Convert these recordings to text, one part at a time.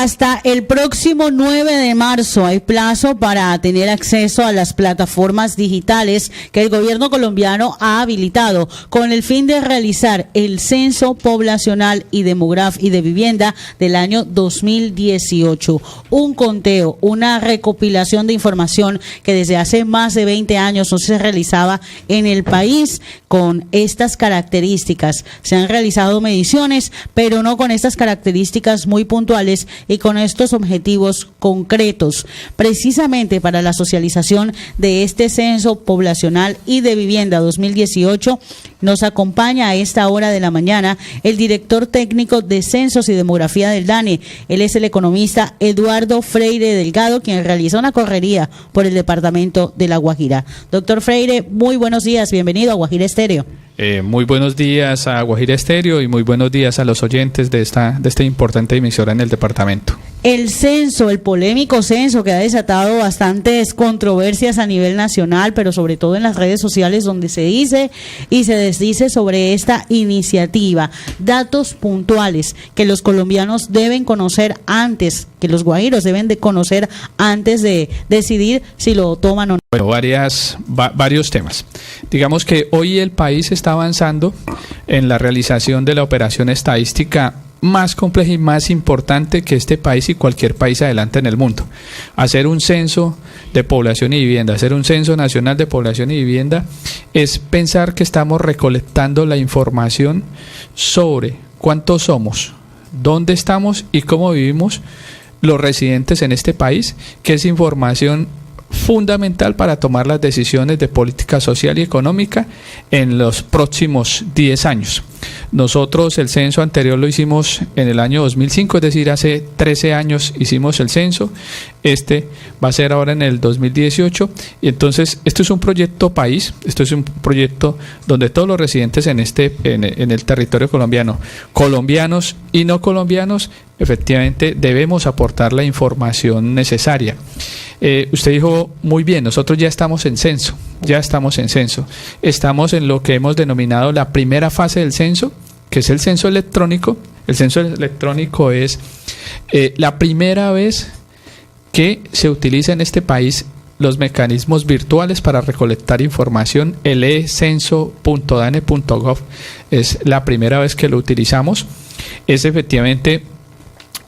Hasta el próximo 9 de marzo hay plazo para tener acceso a las plataformas digitales que el gobierno colombiano ha habilitado con el fin de realizar el censo poblacional y demográfico y de vivienda del año 2018. Un conteo, una recopilación de información que desde hace más de 20 años no se realizaba en el país con estas características. Se han realizado mediciones, pero no con estas características muy puntuales y con estos objetivos concretos, precisamente para la socialización de este censo poblacional y de vivienda 2018. Nos acompaña a esta hora de la mañana el director técnico de Censos y Demografía del DANE. Él es el economista Eduardo Freire Delgado, quien realiza una correría por el departamento de La Guajira. Doctor Freire, muy buenos días, bienvenido a Guajira Estéreo. Muy buenos días a Guajira Estéreo y muy buenos días a los oyentes de esta importante emisora en el departamento. El censo, el polémico censo que ha desatado bastantes controversias a nivel nacional, pero sobre todo en las redes sociales, donde se dice y se desdice sobre esta iniciativa. Datos puntuales que los colombianos deben conocer antes, que los guajiros deben de conocer antes de decidir si lo toman o no. Bueno, varios temas. Digamos que hoy el país está avanzando en la realización de la operación estadística más compleja y más importante que este país y cualquier país adelante en el mundo. Hacer un censo de población y vivienda, hacer un censo nacional de población y vivienda, es pensar que estamos recolectando la información sobre cuántos somos, dónde estamos y cómo vivimos los residentes en este país, que es información fundamental para tomar las decisiones de política social y económica en los próximos 10 años. Nosotros el censo anterior lo hicimos en el año 2005, es decir, hace 13 años hicimos el censo. Este va a ser ahora en el 2018 y entonces esto es un proyecto país, esto es un proyecto donde todos los residentes en el territorio colombiano, colombianos y no colombianos, efectivamente debemos aportar la información necesaria. Usted dijo muy bien, nosotros ya estamos en censo, estamos en lo que hemos denominado la primera fase del censo, que es el censo electrónico. El censo electrónico es la primera vez que se utiliza en este país los mecanismos virtuales para recolectar información. El ecenso.dane.gov es la primera vez que lo utilizamos. Es efectivamente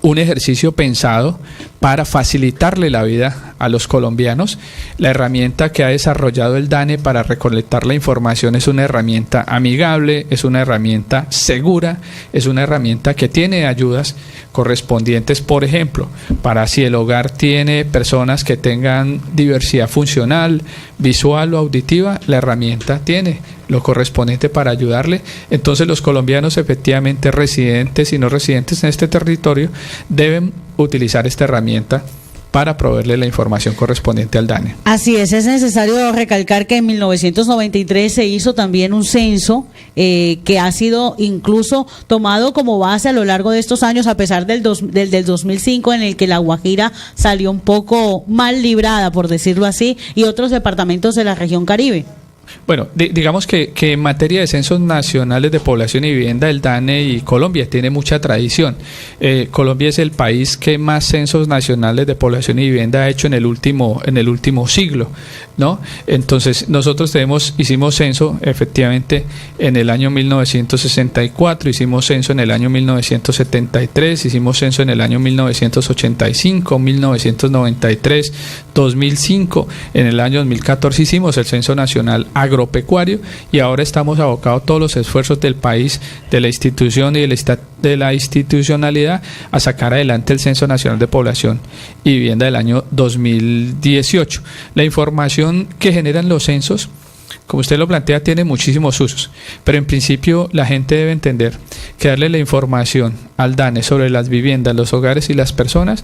un ejercicio pensado para facilitarle la vida a los colombianos. La herramienta que ha desarrollado el DANE para recolectar la información es una herramienta amigable, es una herramienta segura, es una herramienta que tiene ayudas correspondientes, por ejemplo, para si el hogar tiene personas que tengan diversidad funcional, visual o auditiva, la herramienta tiene lo correspondiente para ayudarle. Entonces los colombianos, efectivamente residentes y no residentes en este territorio, deben utilizar esta herramienta para proveerle la información correspondiente al DANE. Así es necesario recalcar que en 1993 se hizo también un censo que ha sido incluso tomado como base a lo largo de estos años, a pesar del 2005, en el que La Guajira salió un poco mal librada, por decirlo así, y otros departamentos de la región Caribe. Bueno, digamos que en materia de censos nacionales de población y vivienda, el DANE y Colombia tiene mucha tradición. Colombia es el país que más censos nacionales de población y vivienda ha hecho en el último siglo, ¿no? Entonces nosotros hicimos censo efectivamente en el año 1964, hicimos censo en el año 1973, hicimos censo en el año 1985, 1993, 2005, en el año 2014 hicimos el censo nacional agropecuario y ahora estamos abocados todos los esfuerzos del país, de la institución y de la institucionalidad a sacar adelante el Censo Nacional de Población y Vivienda del año 2018. La información que generan los censos, como usted lo plantea, tiene muchísimos usos, pero en principio la gente debe entender que darle la información al DANE sobre las viviendas, los hogares y las personas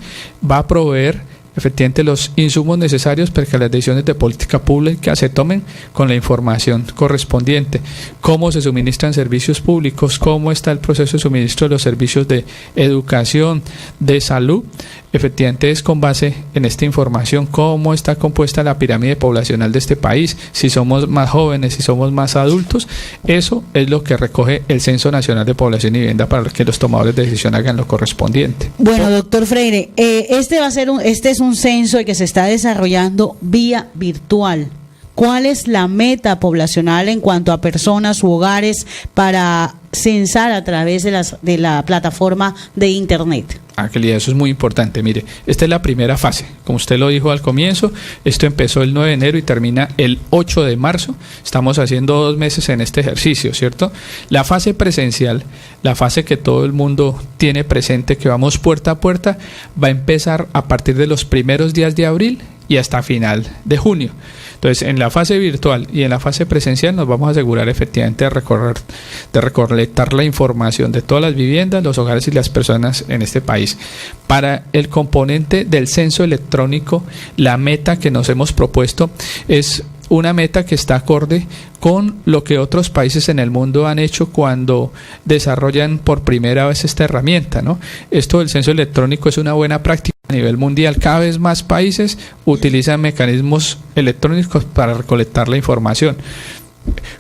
va a proveer efectivamente los insumos necesarios para que las decisiones de política pública se tomen con la información correspondiente, cómo se suministran servicios públicos, cómo está el proceso de suministro de los servicios de educación, de salud, efectivamente es con base en esta información, cómo está compuesta la pirámide poblacional de este país, si somos más jóvenes, si somos más adultos. Eso es lo que recoge el Censo Nacional de Población y Vivienda para que los tomadores de decisión hagan lo correspondiente. Bueno, doctor Freire, este es un censo que se está desarrollando vía virtual. ¿Cuál es la meta poblacional en cuanto a personas u hogares para censar a través de la plataforma de Internet? Aquelidad, eso es muy importante. Mire, esta es la primera fase. Como usted lo dijo al comienzo, esto empezó el 9 de enero y termina el 8 de marzo. Estamos haciendo 2 meses en este ejercicio, ¿cierto? La fase presencial, la fase que todo el mundo tiene presente, que vamos puerta a puerta, va a empezar a partir de los primeros días de abril y hasta final de junio. Entonces, en la fase virtual y en la fase presencial nos vamos a asegurar efectivamente de recolectar la información de todas las viviendas, los hogares y las personas en este país. Para el componente del censo electrónico, la meta que nos hemos propuesto es una meta que está acorde con lo que otros países en el mundo han hecho cuando desarrollan por primera vez esta herramienta, ¿no? Esto del censo electrónico es una buena práctica a nivel mundial. Cada vez más países utilizan mecanismos electrónicos para recolectar la información.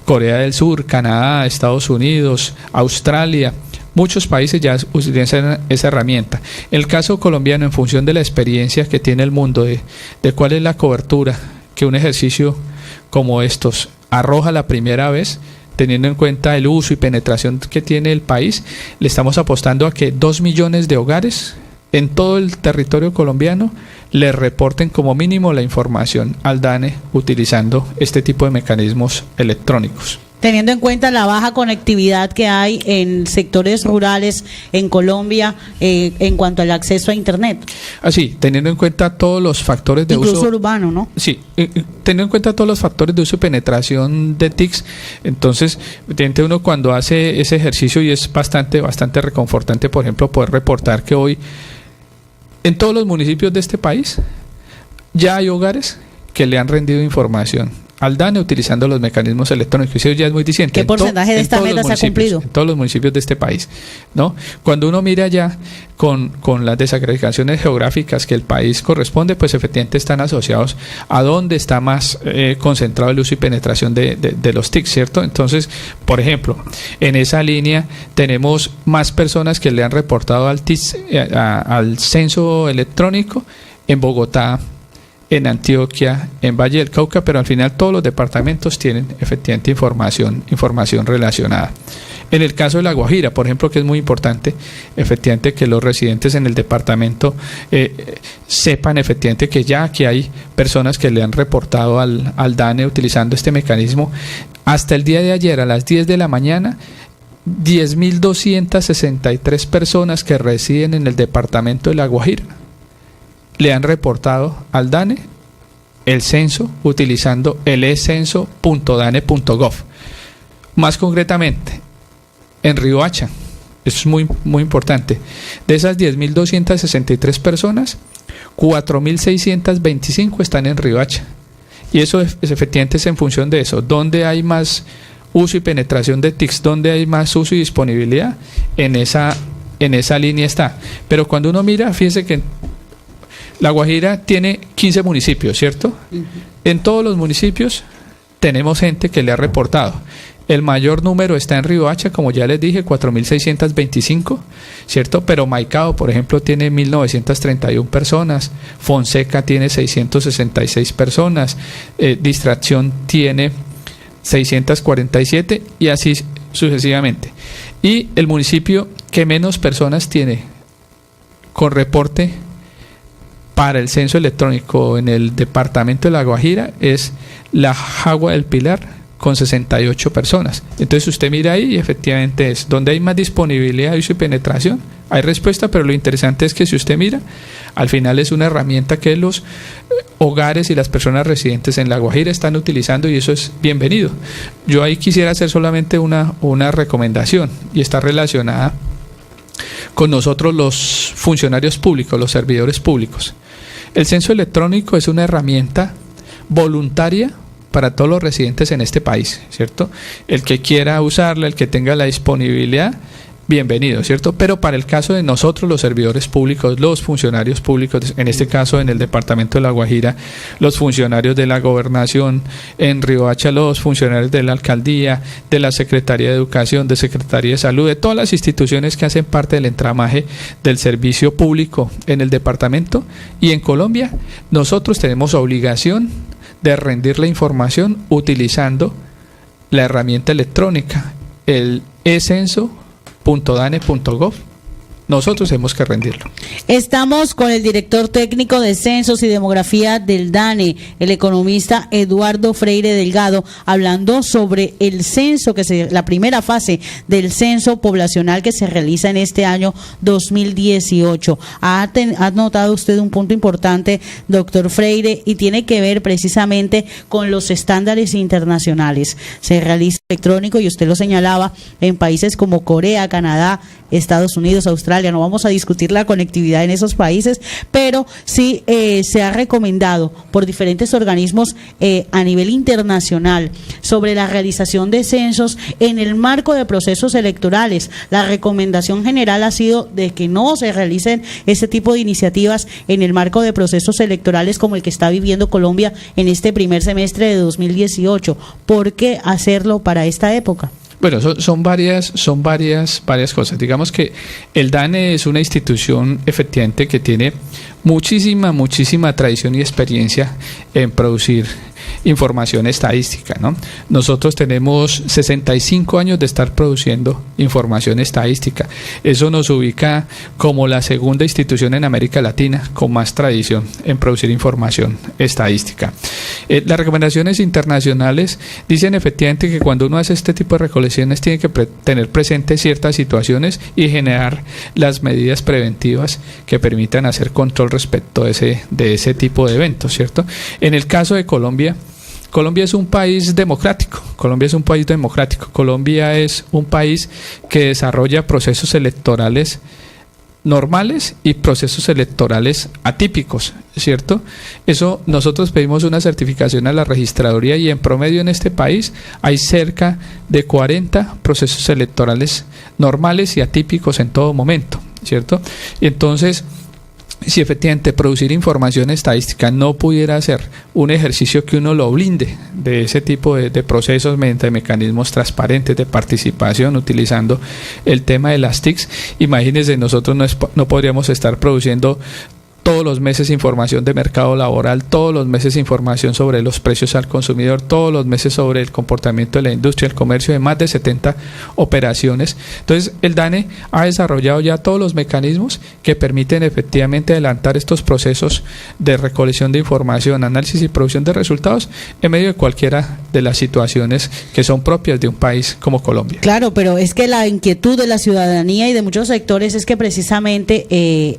Corea del Sur, Canadá, Estados Unidos, Australia, muchos países ya utilizan esa herramienta. El caso colombiano, en función de la experiencia que tiene el mundo de cuál es la cobertura que un ejercicio como estos arroja la primera vez, teniendo en cuenta el uso y penetración que tiene el país, le estamos apostando a que 2 millones de hogares en todo el territorio colombiano le reporten como mínimo la información al DANE utilizando este tipo de mecanismos electrónicos. Teniendo en cuenta la baja conectividad que hay en sectores rurales en Colombia en cuanto al acceso a Internet. Así, teniendo en cuenta todos los factores de incluso uso urbano, ¿no? Sí, teniendo en cuenta todos los factores de uso y penetración de TICs, entonces, uno cuando hace ese ejercicio, y es bastante reconfortante, por ejemplo, poder reportar que hoy en todos los municipios de este país ya hay hogares que le han rendido información al DANE utilizando los mecanismos electrónicos. Eso ya es muy diciente. ¿Qué porcentaje de esta meta se ha cumplido? En todos los municipios de este país, ¿no? Cuando uno mira ya con las desagregaciones geográficas que el país corresponde, pues efectivamente están asociados a dónde está más concentrado el uso y penetración de los TICs, ¿cierto? Entonces, por ejemplo, en esa línea tenemos más personas que le han reportado al TICS, al censo electrónico en Bogotá, en Antioquia, en Valle del Cauca, pero al final todos los departamentos tienen efectivamente información relacionada. En el caso de La Guajira, por ejemplo, que es muy importante, efectivamente que los residentes en el departamento sepan efectivamente que ya aquí hay personas que le han reportado al DANE utilizando este mecanismo. Hasta el día de ayer a las 10 de la mañana, 10.263 personas que residen en el departamento de La Guajira le han reportado al DANE el censo utilizando el ecenso.dane.gov. Más concretamente, en Riohacha, eso es muy, muy importante, de esas 10.263 personas, 4.625 están en Riohacha. Y eso efectivamente es en función de eso. ¿Dónde hay más uso y penetración de TICs? ¿Dónde hay más uso y disponibilidad? En esa línea está. Pero cuando uno mira, fíjese que La Guajira tiene 15 municipios, ¿cierto? Uh-huh. En todos los municipios tenemos gente que le ha reportado. El mayor número está en Riohacha, como ya les dije, 4.625, ¿cierto? Pero Maicao, por ejemplo, tiene 1.931 personas, Fonseca tiene 666 personas, Distracción tiene 647 y así sucesivamente. Y el municipio que menos personas tiene con reporte para el censo electrónico en el departamento de La Guajira es La Jagua del Pilar, con 68 personas. Entonces usted mira ahí y efectivamente es donde hay más disponibilidad de uso y penetración, hay respuesta, pero lo interesante es que si usted mira, al final es una herramienta que los hogares y las personas residentes en La Guajira están utilizando y eso es bienvenido. Yo ahí quisiera hacer solamente una recomendación y está relacionada con nosotros los funcionarios públicos, los servidores públicos. El censo electrónico es una herramienta voluntaria para todos los residentes en este país, ¿cierto? El que quiera usarla, el que tenga la disponibilidad, bienvenido, ¿cierto? Pero para el caso de nosotros, los servidores públicos, los funcionarios públicos, en este caso en el departamento de La Guajira, los funcionarios de la gobernación, en Riohacha, los funcionarios de la alcaldía, de la Secretaría de Educación, de Secretaría de Salud, de todas las instituciones que hacen parte del entramaje del servicio público en el departamento y en Colombia, nosotros tenemos obligación de rendir la información utilizando la herramienta electrónica, el ecenso.dane.gov. Nosotros tenemos que rendirlo. Estamos con el director técnico de Censos y Demografía del DANE, el economista Eduardo Freire Delgado, hablando sobre el censo, la primera fase del censo poblacional que se realiza en este año 2018. Ha notado usted un punto importante, doctor Freire, y tiene que ver precisamente con los estándares internacionales. Se realiza electrónico y usted lo señalaba en países como Corea, Canadá, Estados Unidos, Australia. No vamos a discutir la conectividad en esos países, pero sí se ha recomendado por diferentes organismos a nivel internacional sobre la realización de censos en el marco de procesos electorales. La recomendación general ha sido de que no se realicen ese tipo de iniciativas en el marco de procesos electorales como el que está viviendo Colombia en este primer semestre de 2018. ¿Por qué hacerlo para esta época? Bueno, son varias cosas. Digamos que el DANE es una institución efectivamente que tiene muchísima tradición y experiencia en producir información estadística, ¿no? Nosotros tenemos 65 años de estar produciendo información estadística. Eso nos ubica como la segunda institución en América Latina con más tradición en producir información estadística. Las recomendaciones internacionales dicen efectivamente que cuando uno hace este tipo de recolecciones tiene que tener presente ciertas situaciones y generar las medidas preventivas que permitan hacer control respecto de ese tipo de eventos, ¿cierto? En el caso de Colombia es un país democrático. Colombia es un país que desarrolla procesos electorales normales y procesos electorales atípicos, ¿cierto? Eso, nosotros pedimos una certificación a la registraduría y en promedio en este país hay cerca de 40 procesos electorales normales y atípicos en todo momento, ¿cierto? Y entonces, si efectivamente producir información estadística no pudiera ser un ejercicio que uno lo blinde de ese tipo de procesos mediante mecanismos transparentes de participación, utilizando el tema de las TICs, imagínense, nosotros no podríamos estar produciendo todos los meses información de mercado laboral, todos los meses información sobre los precios al consumidor, todos los meses sobre el comportamiento de la industria, el comercio, de más de 70 operaciones. Entonces, el DANE ha desarrollado ya todos los mecanismos que permiten efectivamente adelantar estos procesos de recolección de información, análisis y producción de resultados en medio de cualquiera de las situaciones que son propias de un país como Colombia. Claro, pero es que la inquietud de la ciudadanía y de muchos sectores es que precisamente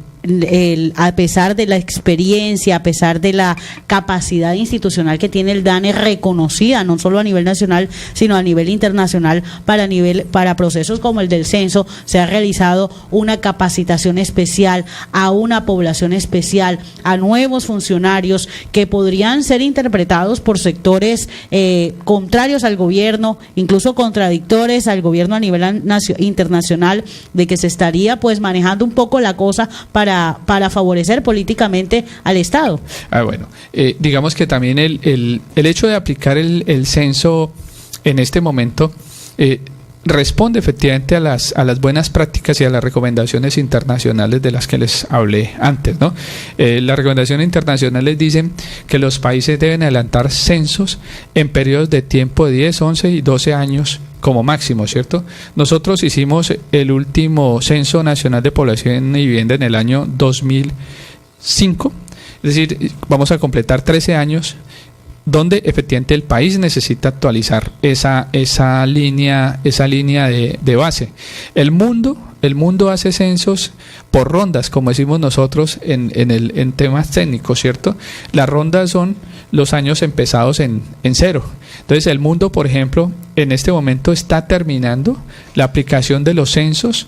a pesar de la experiencia, a pesar de la capacidad institucional que tiene el DANE reconocida no solo a nivel nacional sino a nivel internacional para procesos como el del censo, se ha realizado una capacitación especial a una población especial, a nuevos funcionarios que podrían ser interpretados por sectores contrarios al gobierno, incluso contradictores al gobierno a nivel internacional, de que se estaría pues manejando un poco la cosa para favorecer políticamente al Estado. Bueno, digamos que también el hecho de aplicar el censo en este momento responde efectivamente a las buenas prácticas y a las recomendaciones internacionales de las que les hablé antes, ¿no? Las recomendaciones internacionales dicen que los países deben adelantar censos en periodos de tiempo de 10, 11 y 12 años como máximo, ¿cierto? Nosotros hicimos el último Censo Nacional de Población y Vivienda en el año 2005, es decir, vamos a completar 13 años donde efectivamente el país necesita actualizar esa línea de base. El mundo hace censos por rondas, como decimos nosotros en temas técnicos, ¿cierto? Las rondas son los años empezados en cero. Entonces, el mundo, por ejemplo, en este momento está terminando la aplicación de los censos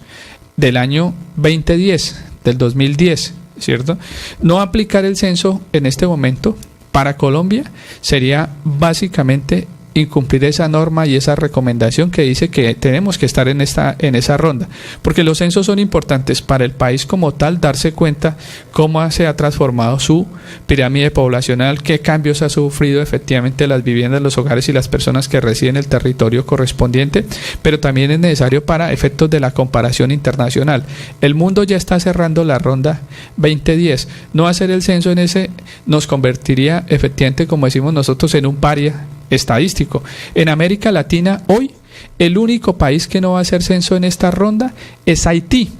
del año 2010. del 2010, ¿cierto? No aplicar el censo en este momento para Colombia sería básicamente incumplir esa norma y esa recomendación que dice que tenemos que estar en esa ronda, porque los censos son importantes para el país como tal, darse cuenta cómo se ha transformado su pirámide poblacional, qué cambios ha sufrido efectivamente las viviendas, los hogares y las personas que residen en el territorio correspondiente, pero también es necesario para efectos de la comparación internacional. El mundo ya está cerrando la ronda 2010, no hacer el censo en ese nos convertiría efectivamente, como decimos nosotros, en un paria estadístico. En América Latina hoy el único país que no va a hacer censo en esta ronda es Haití,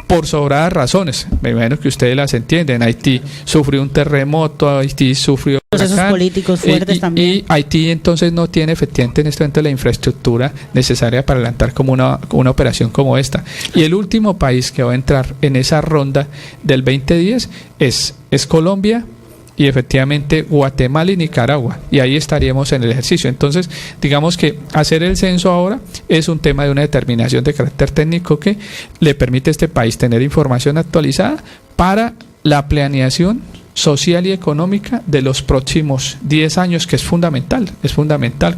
por sobradas razones, me imagino que ustedes las entienden. Haití sufrió un terremoto, Haití sufrió procesos políticos fuertes también. Y Haití entonces no tiene efectivamente en este momento la infraestructura necesaria para adelantar como una operación como esta. Y el último país que va a entrar en esa ronda del 2010 es Colombia, y efectivamente Guatemala y Nicaragua, y ahí estaríamos en el ejercicio. Entonces, digamos que hacer el censo ahora es un tema de una determinación de carácter técnico que le permite a este país tener información actualizada para la planeación social y económica de los próximos 10 años, que es fundamental.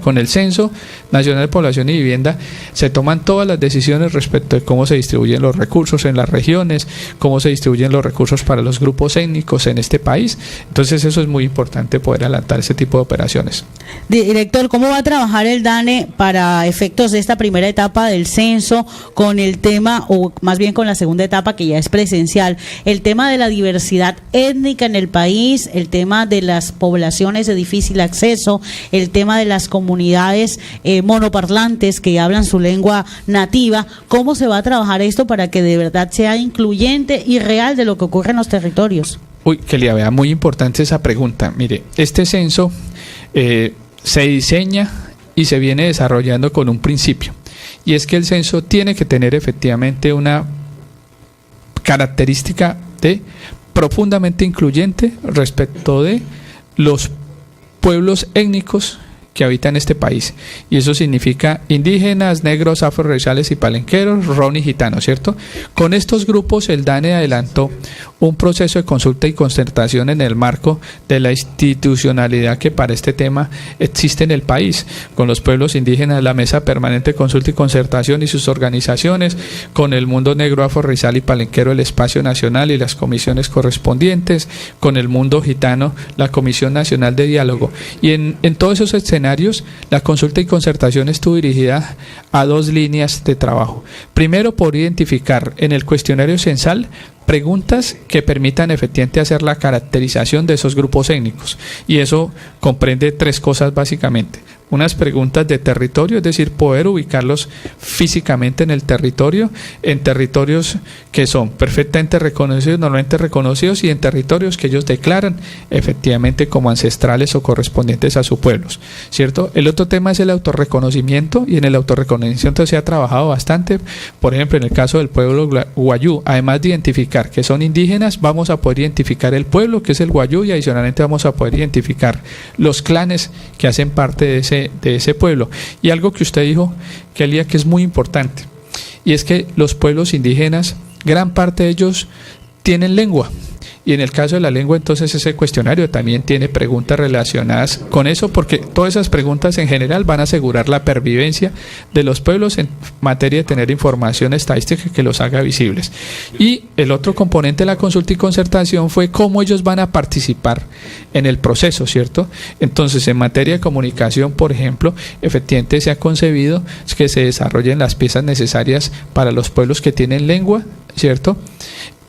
Con el Censo Nacional de Población y Vivienda se toman todas las decisiones respecto de cómo se distribuyen los recursos en las regiones, cómo se distribuyen los recursos para los grupos étnicos en este país. Entonces eso es muy importante, poder adelantar ese tipo de operaciones. Director, ¿cómo va a trabajar el DANE para efectos de esta primera etapa del censo con el tema, o más bien con la segunda etapa que ya es presencial, el tema de la diversidad étnica en el país, el tema de las poblaciones de difícil acceso, el tema de las comunidades monoparlantes que hablan su lengua nativa? ¿Cómo se va a trabajar esto para que de verdad sea incluyente y real de lo que ocurre en los territorios? Kelia, vea, muy importante esa pregunta. Mire, este censo se diseña y se viene desarrollando con un principio, y es que el censo tiene que tener efectivamente una característica de profundamente incluyente respecto de los pueblos étnicos que habitan este país, y eso significa indígenas, negros, afrorraciales y palenqueros, ron y gitanos, ¿cierto? Con estos grupos el DANE adelantó un proceso de consulta y concertación en el marco de la institucionalidad que para este tema existe en el país, con los pueblos indígenas, la Mesa Permanente de Consulta y Concertación y sus organizaciones, con el mundo negro, afrorracial y palenquero, el Espacio Nacional y las comisiones correspondientes, con el mundo gitano, la Comisión Nacional de Diálogo. Y en todos esos escenarios, la consulta y concertación estuvo dirigida a dos líneas de trabajo. Primero, por identificar en el cuestionario censal preguntas que permitan efectivamente hacer la caracterización de esos grupos étnicos, y eso comprende tres cosas básicamente. Unas preguntas de territorio, es decir, poder ubicarlos físicamente en el territorio, en territorios que son perfectamente reconocidos, normalmente reconocidos, y en territorios que ellos declaran efectivamente como ancestrales o correspondientes a sus pueblos, ¿cierto? El otro tema es el autorreconocimiento, y en el autorreconocimiento se ha trabajado bastante. Por ejemplo, en el caso del pueblo Guayú, además de identificar que son indígenas, vamos a poder identificar el pueblo, que es el Guayú, y adicionalmente vamos a poder identificar los clanes que hacen parte de ese pueblo. Y algo que usted dijo, Kelia, que es muy importante, y es que los pueblos indígenas, gran parte de ellos tienen lengua, y en el caso de la lengua, entonces ese cuestionario también tiene preguntas relacionadas con eso, porque todas esas preguntas en general van a asegurar la pervivencia de los pueblos en materia de tener información estadística que los haga visibles. Y el otro componente de la consulta y concertación fue cómo ellos van a participar en el proceso, ¿cierto? Entonces, en materia de comunicación, por ejemplo, efectivamente se ha concebido que se desarrollen las piezas necesarias para los pueblos que tienen lengua, ¿cierto?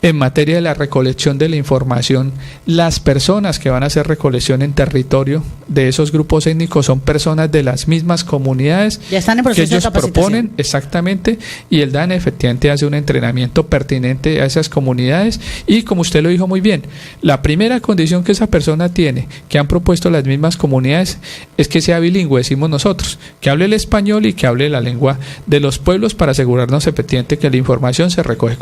En materia de la recolección de la información, las personas que van a hacer recolección en territorio de esos grupos étnicos son personas de las mismas comunidades ya están en que proceso ellos de capacitación. proponen, exactamente, y el DANE efectivamente hace un entrenamiento pertinente a esas comunidades. Y como usted lo dijo muy bien, la primera condición que esa persona tiene, que han propuesto las mismas comunidades, es que sea bilingüe, decimos nosotros, que hable el español y que hable la lengua de los pueblos, para asegurarnos efectivamente que la información se recoge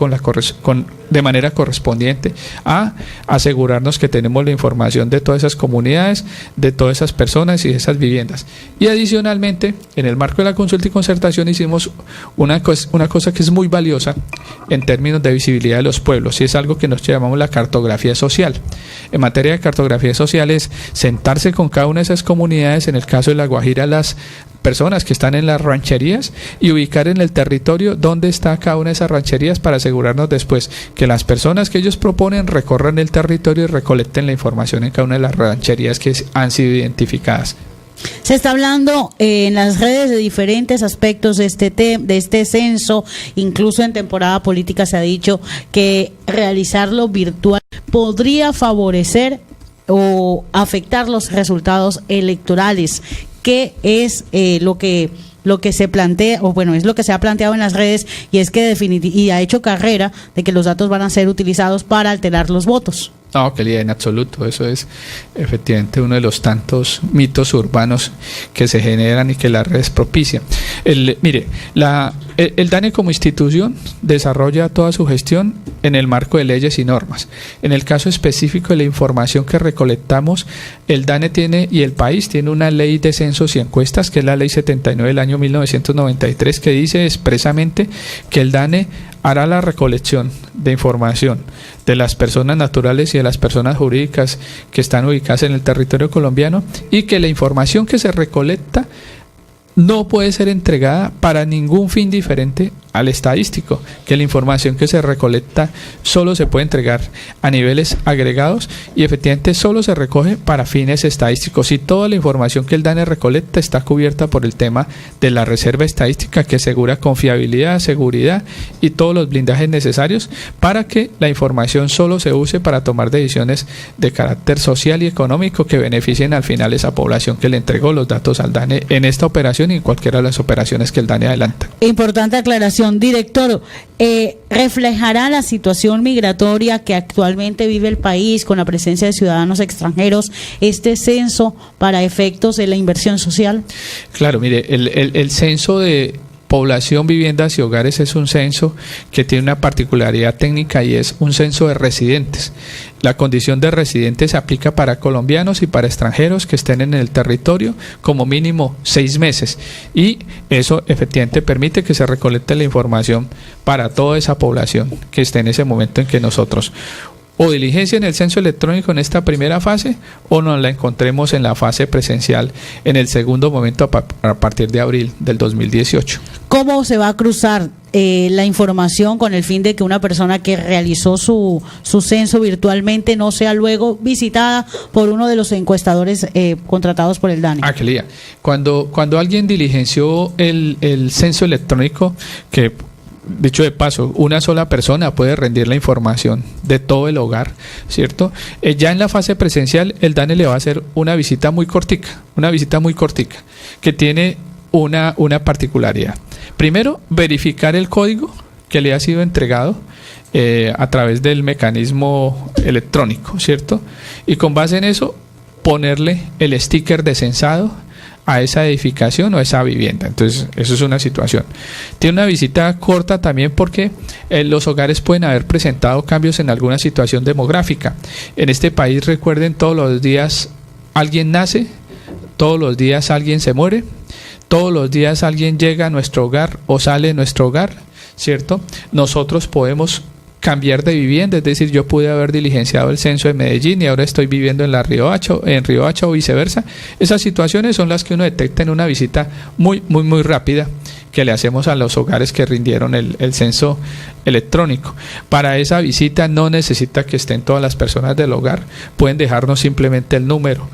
de manera manera correspondiente a asegurarnos que tenemos la información de todas esas comunidades, de todas esas personas y de esas viviendas. Y adicionalmente, en el marco de la consulta y concertación hicimos una cosa que es muy valiosa en términos de visibilidad de los pueblos, y es algo que nos llamamos la cartografía social. En materia de cartografía social es sentarse con cada una de esas comunidades, en el caso de La Guajira, las personas que están en las rancherías, y ubicar en el territorio dónde está cada una de esas rancherías para asegurarnos después que las personas que ellos proponen recorran el territorio y recolecten la información en cada una de las rancherías que han sido identificadas. Se está hablando en las redes de diferentes aspectos de este censo, incluso en temporada política se ha dicho que realizarlo virtual podría favorecer o afectar los resultados electorales. ¿Qué es lo que se plantea, o bueno, es lo que se ha planteado en las redes, y es que y ha hecho carrera de que los datos van a ser utilizados para alterar los votos? No, que en absoluto, eso es efectivamente uno de los tantos mitos urbanos que se generan y que las redes propician. Mire, el DANE como institución desarrolla toda su gestión en el marco de leyes y normas. En el caso específico de la información que recolectamos, el DANE tiene, y el país tiene, una ley de censos y encuestas, que es la ley 79 del año 1993, que dice expresamente que el DANE hará la recolección de información de las personas naturales y de las personas jurídicas que están ubicadas en el territorio colombiano, y que la información que se recolecta no puede ser entregada para ningún fin diferente al estadístico, que la información que se recolecta solo se puede entregar a niveles agregados y efectivamente solo se recoge para fines estadísticos, y toda la información que el DANE recolecta está cubierta por el tema de la reserva estadística, que asegura confiabilidad, seguridad y todos los blindajes necesarios para que la información solo se use para tomar decisiones de carácter social y económico que beneficien al final a esa población que le entregó los datos al DANE en esta operación y en cualquiera de las operaciones que el DANE adelanta. Importante aclaración. Director, ¿reflejará la situación migratoria que actualmente vive el país con la presencia de ciudadanos extranjeros este censo para efectos de la inversión social? Claro, mire, el censo de población, viviendas y hogares es un censo que tiene una particularidad técnica, y es un censo de residentes. La condición de residente se aplica para colombianos y para extranjeros que estén en el territorio como mínimo 6 meses, y eso efectivamente permite que se recolecte la información para toda esa población que esté en ese momento en que nosotros o diligencien el censo electrónico en esta primera fase, o nos la encontremos en la fase presencial en el segundo momento a partir de abril del 2018. ¿Cómo se va a cruzar la información con el fin de que una persona que realizó su censo virtualmente no sea luego visitada por uno de los encuestadores contratados por el DANE? Cuando alguien diligenció el censo electrónico, que dicho de paso, una sola persona puede rendir la información de todo el hogar, ¿cierto? Ya en la fase presencial, el DANE le va a hacer una visita muy cortica, que tiene una particularidad. Primero, verificar el código que le ha sido entregado a través del mecanismo electrónico, ¿cierto? Y con base en eso, ponerle el sticker de censado a esa edificación o a esa vivienda. Entonces, eso es una situación. Tiene una visita corta también porque los hogares pueden haber presentado cambios en alguna situación demográfica. En este país, recuerden, todos los días alguien nace, todos los días alguien se muere, todos los días alguien llega a nuestro hogar o sale de nuestro hogar, ¿cierto? Nosotros podemos cambiar de vivienda, es decir, yo pude haber diligenciado el censo de Medellín y ahora estoy viviendo en Riohacha o viceversa. Esas situaciones son las que uno detecta en una visita muy rápida que le hacemos a los hogares que rindieron el censo electrónico. Para esa visita no necesita que estén todas las personas del hogar, pueden dejarnos simplemente el número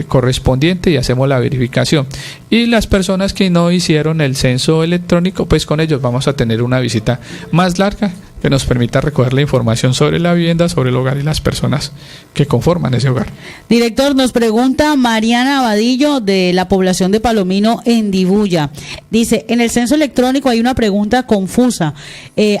correspondiente y hacemos la verificación. Y las personas que no hicieron el censo electrónico, pues con ellos vamos a tener una visita más larga que nos permita recoger la información sobre la vivienda, sobre el hogar y las personas que conforman ese hogar. Director, nos pregunta Mariana Abadillo de la población de Palomino en Dibuya. Dice, en el censo electrónico hay una pregunta confusa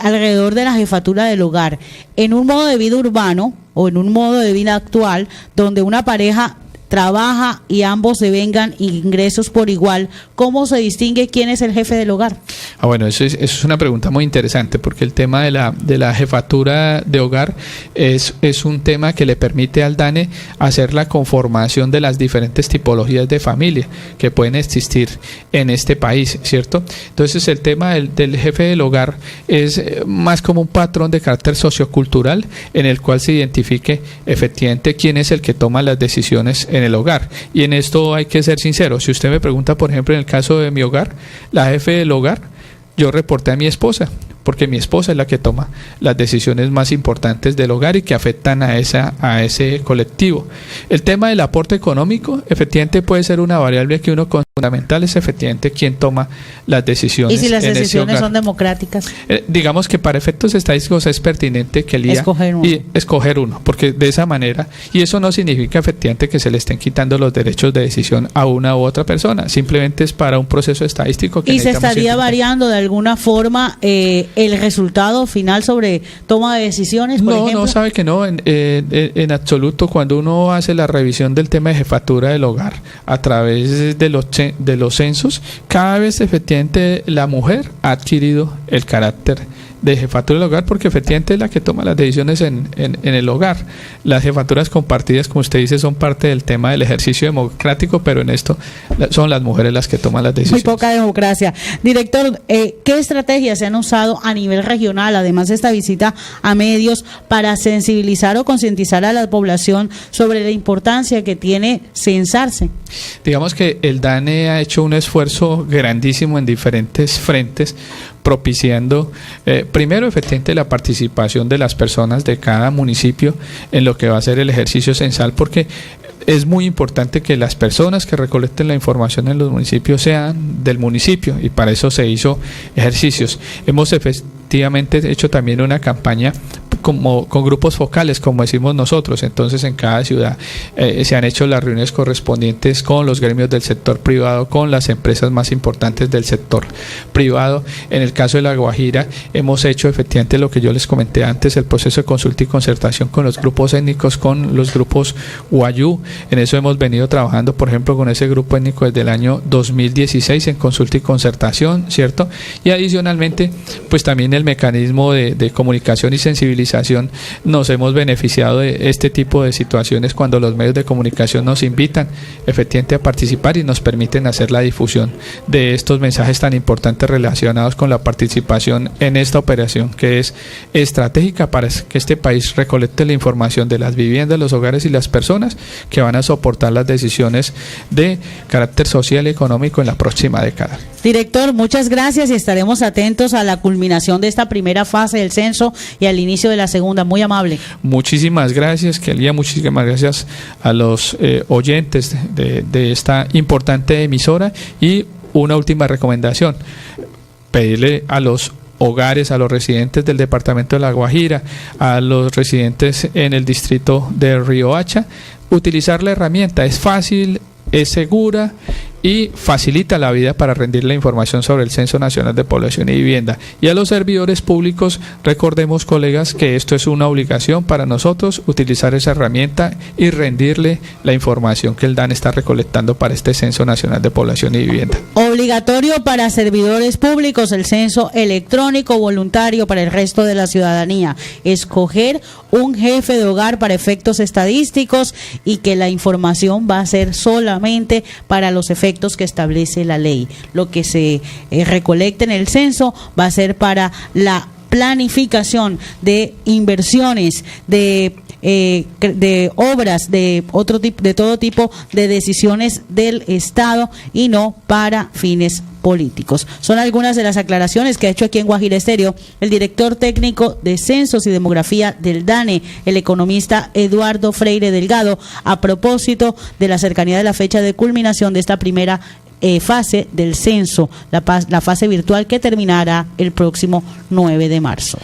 alrededor de la jefatura del hogar. En un modo de vida urbano o en un modo de vida actual donde una pareja trabaja y ambos devengan ingresos por igual, ¿cómo se distingue quién es el jefe del hogar? Bueno, eso es una pregunta muy interesante, porque el tema de la jefatura de hogar es un tema que le permite al DANE hacer la conformación de las diferentes tipologías de familia que pueden existir en este país, ¿cierto? Entonces el tema del jefe del hogar es más como un patrón de carácter sociocultural en el cual se identifique efectivamente quién es el que toma las decisiones en el hogar. Y en esto hay que ser sincero. Si usted me pregunta, por ejemplo, en el caso de mi hogar, la jefe del hogar, yo reporté a mi esposa, porque mi esposa es la que toma las decisiones más importantes del hogar y que afectan a ese colectivo. El tema del aporte económico, efectivamente puede ser una variable que uno fundamental es efectivamente quién toma las decisiones. ¿Y si las decisiones son democráticas? Digamos que para efectos estadísticos es pertinente que el IA escoger uno, porque de esa manera, y eso no significa efectivamente que se le estén quitando los derechos de decisión a una u otra persona, simplemente es para un proceso estadístico que ¿y se estaría variando de alguna forma el resultado final sobre toma de decisiones, por ejemplo? No, sabe que no, en absoluto. Cuando uno hace la revisión del tema de jefatura del hogar a través de los censos, cada vez efectivamente la mujer ha adquirido el carácter de jefatura del hogar, porque efectivamente es la que toma las decisiones en el hogar. Las jefaturas compartidas, como usted dice, son parte del tema del ejercicio democrático, pero en esto son las mujeres las que toman las decisiones. Muy poca democracia. Director, ¿qué estrategias se han usado a nivel regional, además de esta visita a medios, para sensibilizar o concientizar a la población sobre la importancia que tiene censarse? Digamos que el DANE ha hecho un esfuerzo grandísimo en diferentes frentes, propiciando primero efectivamente la participación de las personas de cada municipio en lo que va a ser el ejercicio censal, porque es muy importante que las personas que recolecten la información en los municipios sean del municipio, y para eso se hizo ejercicios. Hemos efectivamente hecho también una campaña con grupos focales, como decimos nosotros. Entonces en cada ciudad se han hecho las reuniones correspondientes con los gremios del sector privado, con las empresas más importantes del sector privado. En el caso de La Guajira hemos hecho efectivamente lo que yo les comenté antes, el proceso de consulta y concertación con los grupos étnicos, con los grupos Wayuu. En eso hemos venido trabajando, por ejemplo, con ese grupo étnico desde el año 2016 en consulta y concertación, ¿cierto? Y adicionalmente, pues también el mecanismo de comunicación y sensibilización. Nos hemos beneficiado de este tipo de situaciones cuando los medios de comunicación nos invitan efectivamente a participar y nos permiten hacer la difusión de estos mensajes tan importantes relacionados con la participación en esta operación, que es estratégica para que este país recolecte la información de las viviendas, los hogares y las personas que van a soportar las decisiones de carácter social y económico en la próxima década. Director, muchas gracias y estaremos atentos a la culminación de esta primera fase del censo y al inicio de la segunda. Muy amable. Muchísimas gracias, Kelia. Muchísimas gracias a los oyentes de esta importante emisora. Y una última recomendación: pedirle a los hogares, a los residentes del departamento de La Guajira, a los residentes en el distrito de Riohacha, utilizar la herramienta. Es fácil, es segura y facilita la vida para rendir la información sobre el Censo Nacional de Población y Vivienda. Y a los servidores públicos, recordemos, colegas, que esto es una obligación para nosotros, utilizar esa herramienta y rendirle la información que el DANE está recolectando para este Censo Nacional de Población y Vivienda. Obligatorio para servidores públicos el censo electrónico, voluntario para el resto de la ciudadanía. Escoger un jefe de hogar para efectos estadísticos, y que la información va a ser solamente para los efectos que establece la ley. Lo que se recolecte en el censo va a ser para la planificación de inversiones, de obras, de todo tipo de decisiones del Estado, y no para fines políticos. Son algunas de las aclaraciones que ha hecho aquí en Guajira Estéreo el director técnico de Censos y Demografía del DANE, el economista Eduardo Freire Delgado, a propósito de la cercanía de la fecha de culminación de esta primera fase del censo, la fase virtual que terminará el próximo 9 de marzo.